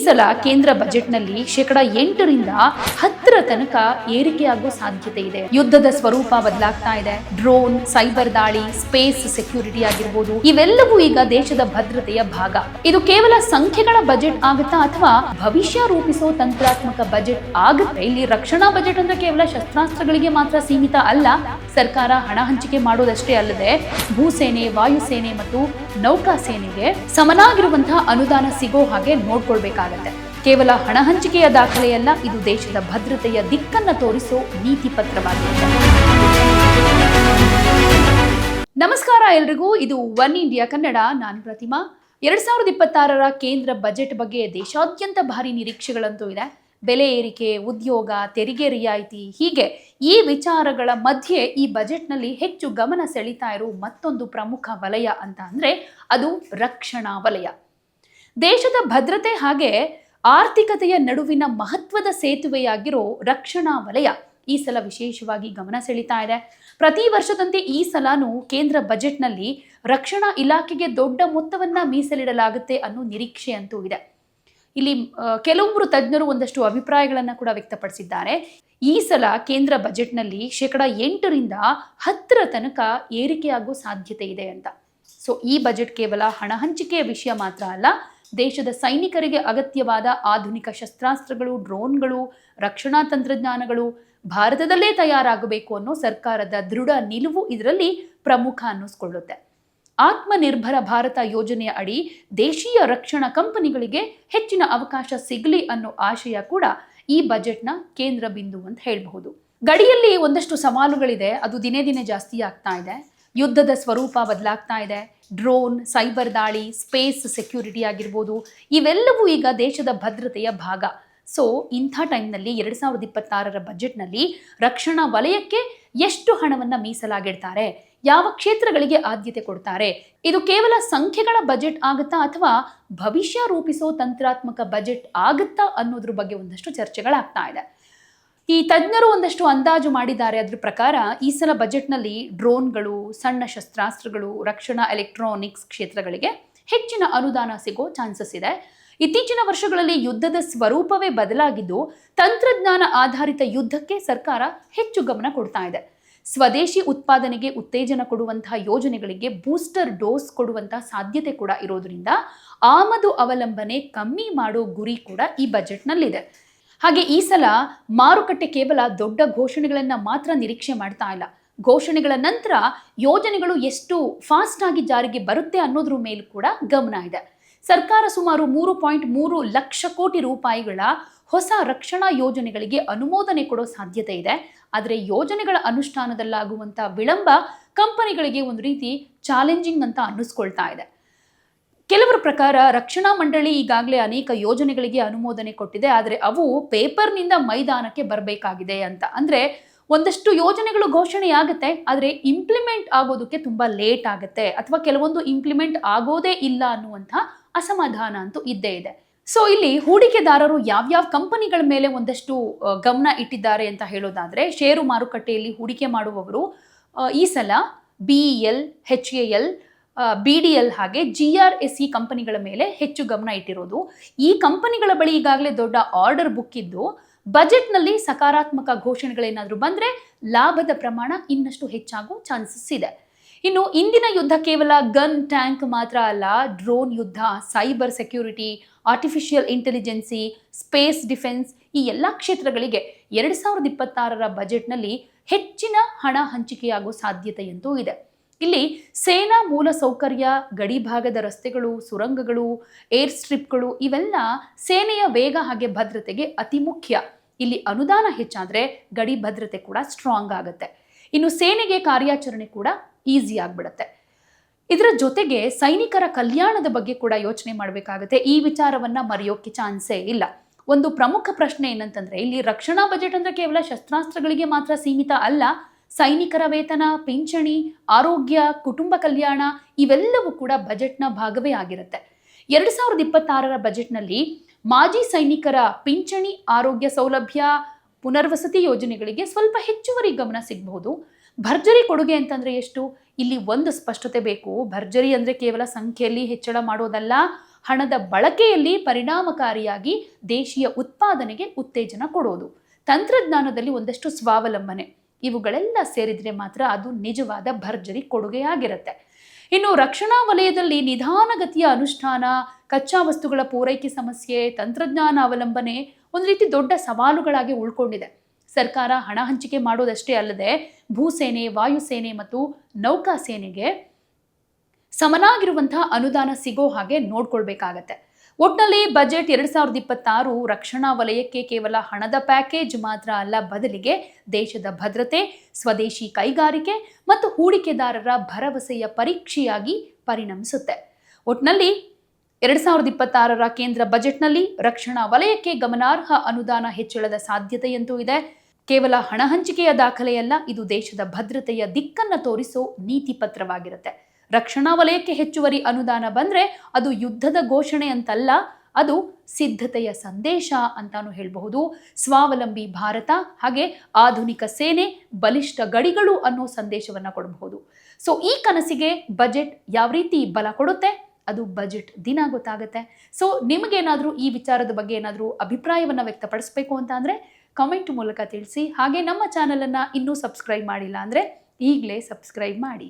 ಸಲ ಕೇಂದ್ರ ಬಜೆಟ್ನಲ್ಲಿ 8% 10% ತನಕ ಏರಿಕೆಯಾಗುವ ಸಾಧ್ಯತೆ ಇದೆ. ಯುದ್ಧದ ಸ್ವರೂಪ ಬದಲಾಗ್ತಾ ಇದೆ. ಡ್ರೋನ್, ಸೈಬರ್ ದಾಳಿ, ಸ್ಪೇಸ್ ಸೆಕ್ಯೂರಿಟಿ ಆಗಿರ್ಬೋದು, ಇವೆಲ್ಲವೂ ಈಗ ದೇಶದ ಭದ್ರತೆಯ ಭಾಗ. ಇದು ಕೇವಲ ಸಂಖ್ಯೆಗಳ ಬಜೆಟ್ ಆಗುತ್ತಾ ಅಥವಾ ಭವಿಷ್ಯ ರೂಪಿಸೋ ತಂತ್ರಾತ್ಮಕ ಬಜೆಟ್ ಆಗುತ್ತೆ? ಇಲ್ಲಿ ರಕ್ಷಣಾ ಬಜೆಟ್ ಅಂದ್ರೆ ಕೇವಲ ಶಸ್ತ್ರಾಸ್ತ್ರಗಳಿಗೆ ಮಾತ್ರ ಸೀಮಿತ ಅಲ್ಲ. ಸರ್ಕಾರ ಹಣ ಹಂಚಿಕೆ ಮಾಡೋದಷ್ಟೇ ಅಲ್ಲದೆ ಭೂಸೇನೆ, ವಾಯುಸೇನೆ ಮತ್ತು ನೌಕಾ ಸೇನೆಗೆ ಸಮನಾಗಿರುವಂತಹ ಅನುದಾನ ಸಿಗೋ ಹಾಗೆ ನೋಡ್ಕೊಳ್ಬೇಕಾಗತ್ತೆ. ಕೇವಲ ಹಣ ಹಂಚಿಕೆಯ ದಾಖಲೆಯಲ್ಲ, ಇದು ದೇಶದ ಭದ್ರತೆಯ ದಿಕ್ಕನ್ನ ತೋರಿಸೋ ನೀತಿ ಪತ್ರವಾಗಿರುತ್ತೆ. ನಮಸ್ಕಾರ ಎಲ್ರಿಗೂ, ಇದು ಒನ್ ಇಂಡಿಯಾ ಕನ್ನಡ. ನಾನು ಪ್ರತಿಮಾ. 2026ರ ಕೇಂದ್ರ ಬಜೆಟ್ ಬಗ್ಗೆ ದೇಶಾದ್ಯಂತ ಭಾರಿ ನಿರೀಕ್ಷೆಗಳಂತೂ ಇದೆ. ಬೆಲೆ ಏರಿಕೆ, ಉದ್ಯೋಗ, ತೆರಿಗೆ ರಿಯಾಯಿತಿ, ಹೀಗೆ ಈ ವಿಚಾರಗಳ ಮಧ್ಯೆ ಈ ಬಜೆಟ್ನಲ್ಲಿ ಹೆಚ್ಚು ಗಮನ ಸೆಳೀತಾ ಇರೋ ಮತ್ತೊಂದು ಪ್ರಮುಖ ವಲಯ ಅಂತ ಅಂದ್ರೆ ಅದು ರಕ್ಷಣಾ ವಲಯ. ದೇಶದ ಭದ್ರತೆ ಹಾಗೆ ಆರ್ಥಿಕತೆಯ ನಡುವಿನ ಮಹತ್ವದ ಸೇತುವೆಯಾಗಿರೋ ರಕ್ಷಣಾ ವಲಯ ಈ ಸಲ ವಿಶೇಷವಾಗಿ ಗಮನ ಸೆಳೀತಾ ಇದೆ. ಪ್ರತಿ ವರ್ಷದಂತೆ ಈ ಸಲನೂ ಕೇಂದ್ರ ಬಜೆಟ್ನಲ್ಲಿ ರಕ್ಷಣಾ ಇಲಾಖೆಗೆ ದೊಡ್ಡ ಮೊತ್ತವನ್ನ ಮೀಸಲಿಡಲಾಗುತ್ತೆ ಅನ್ನೋ ನಿರೀಕ್ಷೆ ಅಂತೂ ಇದೆ. ಇಲ್ಲಿ ಕೆಲವೊಬ್ಬರು ತಜ್ಞರು ಒಂದಷ್ಟು ಅಭಿಪ್ರಾಯಗಳನ್ನ ಕೂಡ ವ್ಯಕ್ತಪಡಿಸಿದ್ದಾರೆ. ಈ ಸಲ ಕೇಂದ್ರ ಬಜೆಟ್ನಲ್ಲಿ 8% 10% ತನಕ ಏರಿಕೆಯಾಗುವ ಸಾಧ್ಯತೆ ಇದೆ ಅಂತ. ಸೊ ಈ ಬಜೆಟ್ ಕೇವಲ ಹಣ ಹಂಚಿಕೆಯ ವಿಷಯ ಮಾತ್ರ ಅಲ್ಲ, ದೇಶದ ಸೈನಿಕರಿಗೆ ಅಗತ್ಯವಾದ ಆಧುನಿಕ ಶಸ್ತ್ರಾಸ್ತ್ರಗಳು, ಡ್ರೋನ್ಗಳು, ರಕ್ಷಣಾ ತಂತ್ರಜ್ಞಾನಗಳು ಭಾರತದಲ್ಲೇ ತಯಾರಾಗಬೇಕು ಅನ್ನೋ ಸರ್ಕಾರದ ದೃಢ ನಿಲುವು ಇದರಲ್ಲಿ ಪ್ರಮುಖ ಅನ್ನಿಸ್ಕೊಳ್ಳುತ್ತೆ. ಆತ್ಮನಿರ್ಭರ ಭಾರತ ಯೋಜನೆಯ ಅಡಿ ದೇಶೀಯ ರಕ್ಷಣಾ ಕಂಪನಿಗಳಿಗೆ ಹೆಚ್ಚಿನ ಅವಕಾಶ ಸಿಗಲಿ ಅನ್ನೋ ಆಶಯ ಕೂಡ ಈ ಬಜೆಟ್ನ ಕೇಂದ್ರ ಬಿಂದು ಅಂತ ಹೇಳಬಹುದು. ಗಡಿಯಲ್ಲಿ ಒಂದಷ್ಟು ಸವಾಲುಗಳಿದೆ, ಅದು ದಿನೇ ದಿನೇ ಜಾಸ್ತಿ ಆಗ್ತಾ ಇದೆ. ಯುದ್ಧದ ಸ್ವರೂಪ ಬದಲಾಗ್ತಾ ಇದೆ. ಡ್ರೋನ್, ಸೈಬರ್ ದಾಳಿ, ಸ್ಪೇಸ್ ಸೆಕ್ಯೂರಿಟಿ ಆಗಿರ್ಬೋದು, ಇವೆಲ್ಲವೂ ಈಗ ದೇಶದ ಭದ್ರತೆಯ ಭಾಗ. ಸೊ ಇಂಥ ಟೈಮ್ನಲ್ಲಿ 2026ರ ಬಜೆಟ್ನಲ್ಲಿ ರಕ್ಷಣಾ ವಲಯಕ್ಕೆ ಎಷ್ಟು ಹಣವನ್ನ ಮೀಸಲಾಗಿಡ್ತಾರೆ, ಯಾವ ಕ್ಷೇತ್ರಗಳಿಗೆ ಆದ್ಯತೆ ಕೊಡ್ತಾರೆ, ಇದು ಕೇವಲ ಸಂಖ್ಯೆಗಳ ಬಜೆಟ್ ಆಗುತ್ತಾ ಅಥವಾ ಭವಿಷ್ಯ ರೂಪಿಸೋ ತಂತ್ರಾತ್ಮಕ ಬಜೆಟ್ ಆಗುತ್ತಾ ಅನ್ನೋದ್ರ ಬಗ್ಗೆ ಒಂದಷ್ಟು ಚರ್ಚೆಗಳಾಗ್ತಾ ಇದೆ. ಈ ತಜ್ಞರು ಒಂದಷ್ಟು ಅಂದಾಜು ಮಾಡಿದ್ದಾರೆ. ಅದ್ರ ಪ್ರಕಾರ ಈ ಸಲ ಬಜೆಟ್ನಲ್ಲಿ ಡ್ರೋನ್ಗಳು, ಸಣ್ಣ ಶಸ್ತ್ರಾಸ್ತ್ರಗಳು, ರಕ್ಷಣಾ ಎಲೆಕ್ಟ್ರಾನಿಕ್ಸ್ ಕ್ಷೇತ್ರಗಳಿಗೆ ಹೆಚ್ಚಿನ ಅನುದಾನ ಸಿಗೋ ಚಾನ್ಸಸ್ ಇದೆ. ಇತ್ತೀಚಿನ ವರ್ಷಗಳಲ್ಲಿ ಯುದ್ಧದ ಸ್ವರೂಪವೇ ಬದಲಾಗಿದ್ದು ತಂತ್ರಜ್ಞಾನ ಆಧಾರಿತ ಯುದ್ಧಕ್ಕೆ ಸರ್ಕಾರ ಹೆಚ್ಚು ಗಮನ ಕೊಡ್ತಾ ಇದೆ. ಸ್ವದೇಶಿ ಉತ್ಪಾದನೆಗೆ ಉತ್ತೇಜನ ಕೊಡುವಂತಹ ಯೋಜನೆಗಳಿಗೆ ಬೂಸ್ಟರ್ ಡೋಸ್ ಕೊಡುವಂತಹ ಸಾಧ್ಯತೆ ಕೂಡ ಇರೋದ್ರಿಂದ ಆಮದು ಅವಲಂಬನೆ ಕಮ್ಮಿ ಮಾಡೋ ಗುರಿ ಕೂಡ ಈ ಬಜೆಟ್ನಲ್ಲಿದೆ. ಹಾಗೆ ಈ ಸಲ ಮಾರುಕಟ್ಟೆ ಕೇವಲ ದೊಡ್ಡ ಘೋಷಣೆಗಳನ್ನ ಮಾತ್ರ ನಿರೀಕ್ಷೆ ಮಾಡ್ತಾ ಇಲ್ಲ. ಘೋಷಣೆಗಳ ನಂತರ ಯೋಜನೆಗಳು ಎಷ್ಟು ಫಾಸ್ಟ್ ಆಗಿ ಜಾರಿಗೆ ಬರುತ್ತೆ ಅನ್ನೋದ್ರ ಮೇಲೂ ಕೂಡ ಗಮನ ಇದೆ. ಸರ್ಕಾರ ಸುಮಾರು 3.3 ಲಕ್ಷ ಕೋಟಿ ರೂಪಾಯಿಗಳ ಹೊಸ ರಕ್ಷಣಾ ಯೋಜನೆಗಳಿಗೆ ಅನುಮೋದನೆ ಕೊಡೋ ಸಾಧ್ಯತೆ ಇದೆ. ಆದರೆ ಯೋಜನೆಗಳ ಅನುಷ್ಠಾನದಲ್ಲಾಗುವಂಥ ವಿಳಂಬ ಕಂಪನಿಗಳಿಗೆ ಒಂದು ರೀತಿ ಚಾಲೆಂಜಿಂಗ್ ಅಂತ ಅನ್ನಿಸ್ಕೊಳ್ತಾ ಇದೆ. ಕೆಲವರ ಪ್ರಕಾರ ರಕ್ಷಣಾ ಮಂಡಳಿ ಈಗಾಗಲೇ ಅನೇಕ ಯೋಜನೆಗಳಿಗೆ ಅನುಮೋದನೆ ಕೊಟ್ಟಿದೆ, ಆದರೆ ಅವು ಪೇಪರ್ನಿಂದ ಮೈದಾನಕ್ಕೆ ಬರಬೇಕಾಗಿದೆ ಅಂತ. ಅಂದರೆ ಒಂದಷ್ಟು ಯೋಜನೆಗಳು ಘೋಷಣೆ ಆಗುತ್ತೆ, ಆದರೆ ಇಂಪ್ಲಿಮೆಂಟ್ ಆಗೋದಕ್ಕೆ ತುಂಬ ಲೇಟ್ ಆಗುತ್ತೆ, ಅಥವಾ ಕೆಲವೊಂದು ಇಂಪ್ಲಿಮೆಂಟ್ ಆಗೋದೇ ಇಲ್ಲ ಅನ್ನುವಂಥ ಅಸಮಾಧಾನ ಅಂತೂ ಇದ್ದೇ ಇದೆ. ಸೊ ಇಲ್ಲಿ ಹೂಡಿಕೆದಾರರು ಯಾವ್ಯಾವ ಕಂಪನಿಗಳ ಮೇಲೆ ಒಂದಷ್ಟು ಗಮನ ಇಟ್ಟಿದ್ದಾರೆ ಅಂತ ಹೇಳೋದಾದ್ರೆ, ಷೇರು ಮಾರುಕಟ್ಟೆಯಲ್ಲಿ ಹೂಡಿಕೆ ಮಾಡುವವರು ಈ ಸಲ BEL, HAL, BDL ಹಾಗೆ GRSE ಕಂಪನಿಗಳ ಮೇಲೆ ಹೆಚ್ಚು ಗಮನ ಇಟ್ಟಿರೋದು. ಈ ಕಂಪನಿಗಳ ಬಳಿ ಈಗಾಗಲೇ ದೊಡ್ಡ ಆರ್ಡರ್ ಬುಕ್ ಇದ್ದು ಬಜೆಟ್ನಲ್ಲಿ ಸಕಾರಾತ್ಮಕ ಘೋಷಣೆಗಳೇನಾದರೂ ಬಂದರೆ ಲಾಭದ ಪ್ರಮಾಣ ಇನ್ನಷ್ಟು ಹೆಚ್ಚಾಗುವ ಚಾನ್ಸಸ್ ಇದೆ. ಇನ್ನು ಇಂದಿನ ಯುದ್ಧ ಕೇವಲ ಗನ್, ಟ್ಯಾಂಕ್ ಮಾತ್ರ ಅಲ್ಲ. ಡ್ರೋನ್ ಯುದ್ಧ, cyber security, artificial intelligence, space defence, ಈ ಎಲ್ಲ ಕ್ಷೇತ್ರಗಳಿಗೆ 2026ರ ಬಜೆಟ್ನಲ್ಲಿ ಹೆಚ್ಚಿನ ಹಣ ಹಂಚಿಕೆಯಾಗುವ ಸಾಧ್ಯತೆಯಂತೂ ಇದೆ. ಇಲ್ಲಿ ಸೇನಾ ಮೂಲ ಸೌಕರ್ಯ, ಗಡಿ ಭಾಗದ ರಸ್ತೆಗಳು, ಸುರಂಗಗಳು, ಏರ್ ಸ್ಟ್ರಿಪ್ಗಳು, ಇವೆಲ್ಲ ಸೇನೆಯ ವೇಗ ಹಾಗೆ ಭದ್ರತೆಗೆ ಅತಿ ಮುಖ್ಯ. ಇಲ್ಲಿ ಅನುದಾನ ಹೆಚ್ಚಾದ್ರೆ ಗಡಿ ಭದ್ರತೆ ಕೂಡ ಸ್ಟ್ರಾಂಗ್ ಆಗುತ್ತೆ. ಇನ್ನು ಸೇನೆಗೆ ಕಾರ್ಯಾಚರಣೆ ಕೂಡ ಈಸಿ ಆಗ್ಬಿಡುತ್ತೆ. ಇದರ ಜೊತೆಗೆ ಸೈನಿಕರ ಕಲ್ಯಾಣದ ಬಗ್ಗೆ ಕೂಡ ಯೋಚನೆ ಮಾಡಬೇಕಾಗುತ್ತೆ. ಈ ವಿಚಾರವನ್ನ ಮರೆಯೋಕೆ ಚಾನ್ಸೇ ಇಲ್ಲ. ಒಂದು ಪ್ರಮುಖ ಪ್ರಶ್ನೆ ಏನಂತಂದ್ರೆ, ಇಲ್ಲಿ ರಕ್ಷಣಾ ಬಜೆಟ್ ಅಂದ್ರೆ ಕೇವಲ ಶಸ್ತ್ರಾಸ್ತ್ರಗಳಿಗೆ ಮಾತ್ರ ಸೀಮಿತ ಅಲ್ಲ. ಸೈನಿಕರ ವೇತನ, ಪಿಂಚಣಿ, ಆರೋಗ್ಯ, ಕುಟುಂಬ ಕಲ್ಯಾಣ, ಇವೆಲ್ಲವೂ ಕೂಡ ಬಜೆಟ್ನ ಭಾಗವೇ ಆಗಿರುತ್ತೆ. 2026ರ ಬಜೆಟ್ನಲ್ಲಿ ಮಾಜಿ ಸೈನಿಕರ ಪಿಂಚಣಿ, ಆರೋಗ್ಯ ಸೌಲಭ್ಯ, ಪುನರ್ವಸತಿ ಯೋಜನೆಗಳಿಗೆ ಸ್ವಲ್ಪ ಹೆಚ್ಚುವರಿ ಗಮನ ಸಿಗಬಹುದು. ಭರ್ಜರಿ ಕೊಡುಗೆ ಅಂತಂದ್ರೆ ಎಷ್ಟು? ಇಲ್ಲಿ ಒಂದು ಸ್ಪಷ್ಟತೆ ಬೇಕು. ಭರ್ಜರಿ ಅಂದ್ರೆ ಕೇವಲ ಸಂಖ್ಯೆಯಲ್ಲಿ ಹೆಚ್ಚಳ ಮಾಡೋದಲ್ಲ, ಹಣದ ಬಳಕೆಯಲ್ಲಿ ಪರಿಣಾಮಕಾರಿಯಾಗಿ ದೇಶೀಯ ಉತ್ಪಾದನೆಗೆ ಉತ್ತೇಜನ ಕೊಡೋದು, ತಂತ್ರಜ್ಞಾನದಲ್ಲಿ ಒಂದಷ್ಟು ಸ್ವಾವಲಂಬನೆ, ಇವುಗಳೆಲ್ಲ ಸೇರಿದ್ರೆ ಮಾತ್ರ ಅದು ನಿಜವಾದ ಭರ್ಜರಿ ಕೊಡುಗೆಯಾಗಿರುತ್ತೆ. ಇನ್ನು ರಕ್ಷಣಾ ವಲಯದಲ್ಲಿ ನಿಧಾನಗತಿಯ ಅನುಷ್ಠಾನ, ಕಚ್ಚಾ ವಸ್ತುಗಳ ಪೂರೈಕೆ ಸಮಸ್ಯೆ, ತಂತ್ರಜ್ಞಾನ ಅವಲಂಬನೆ ಒಂದು ರೀತಿ ದೊಡ್ಡ ಸವಾಲುಗಳಾಗಿ ಉಳ್ಕೊಂಡಿದೆ. ಸರ್ಕಾರ ಹಣ ಹಂಚಿಕೆ ಮಾಡೋದಷ್ಟೇ ಅಲ್ಲದೆ ಭೂಸೇನೆ, ವಾಯುಸೇನೆ ಮತ್ತು ನೌಕಾಸೇನೆಗೆ ಸಮನಾಗಿರುವಂತಹ ಅನುದಾನ ಸಿಗೋ ಹಾಗೆ ನೋಡ್ಕೊಳ್ಬೇಕಾಗತ್ತೆ. ಒಟ್ನಲ್ಲಿ ಬಜೆಟ್ 2026 ರಕ್ಷಣಾ ವಲಯಕ್ಕೆ ಕೇವಲ ಹಣದ ಪ್ಯಾಕೇಜ್ ಮಾತ್ರ ಅಲ್ಲ, ಬದಲಿಗೆ ದೇಶದ ಭದ್ರತೆ, ಸ್ವದೇಶಿ ಕೈಗಾರಿಕೆ ಮತ್ತು ಹೂಡಿಕೆದಾರರ ಭರವಸೆಯ ಪರೀಕ್ಷೆಯಾಗಿ ಪರಿಣಮಿಸುತ್ತೆ. ಒಟ್ನಲ್ಲಿ 2026 ಕೇಂದ್ರ ಬಜೆಟ್ನಲ್ಲಿ ರಕ್ಷಣಾ ವಲಯಕ್ಕೆ ಗಮನಾರ್ಹ ಅನುದಾನ ಹೆಚ್ಚಳದ ಸಾಧ್ಯತೆಯಂತೂ ಇದೆ. ಕೇವಲ ಹಣ ಹಂಚಿಕೆಯ ದಾಖಲೆಯಲ್ಲ, ಇದು ದೇಶದ ಭದ್ರತೆಯ ದಿಕ್ಕನ್ನು ತೋರಿಸೋ ನೀತಿ ಪತ್ರವಾಗಿರುತ್ತೆ. ರಕ್ಷಣಾ ವಲಯಕ್ಕೆ ಹೆಚ್ಚುವರಿ ಅನುದಾನ ಬಂದ್ರೆ ಅದು ಯುದ್ಧದ ಘೋಷಣೆ ಅಂತಲ್ಲ, ಅದು ಸಿದ್ಧತೆಯ ಸಂದೇಶ ಅಂತಾನು ಹೇಳಬಹುದು. ಸ್ವಾವಲಂಬಿ ಭಾರತ ಹಾಗೆ ಆಧುನಿಕ ಸೇನೆ, ಬಲಿಷ್ಠ ಗಡಿಗಳು ಅನ್ನೋ ಸಂದೇಶವನ್ನ ಕೊಡಬಹುದು. ಸೊ ಈ ಕನಸಿಗೆ ಬಜೆಟ್ ಯಾವ ರೀತಿ ಬಲ ಕೊಡುತ್ತೆ, ಅದು ಬಜೆಟ್ ದಿನ ಗೊತ್ತಾಗುತ್ತೆ. ಸೊ ನಿಮಗೇನಾದರೂ ಈ ವಿಚಾರದ ಬಗ್ಗೆ ಏನಾದರೂ ಅಭಿಪ್ರಾಯವನ್ನು ವ್ಯಕ್ತಪಡಿಸಬೇಕು ಅಂತ ಅಂದರೆ ಕಮೆಂಟ್ ಮೂಲಕ ತಿಳಿಸಿ. ಹಾಗೆ ನಮ್ಮ ಚಾನಲನ್ನು ಇನ್ನೂ ಸಬ್ಸ್ಕ್ರೈಬ್ ಮಾಡಿಲ್ಲ ಅಂದರೆ ಈಗಲೇ ಸಬ್ಸ್ಕ್ರೈಬ್ ಮಾಡಿ.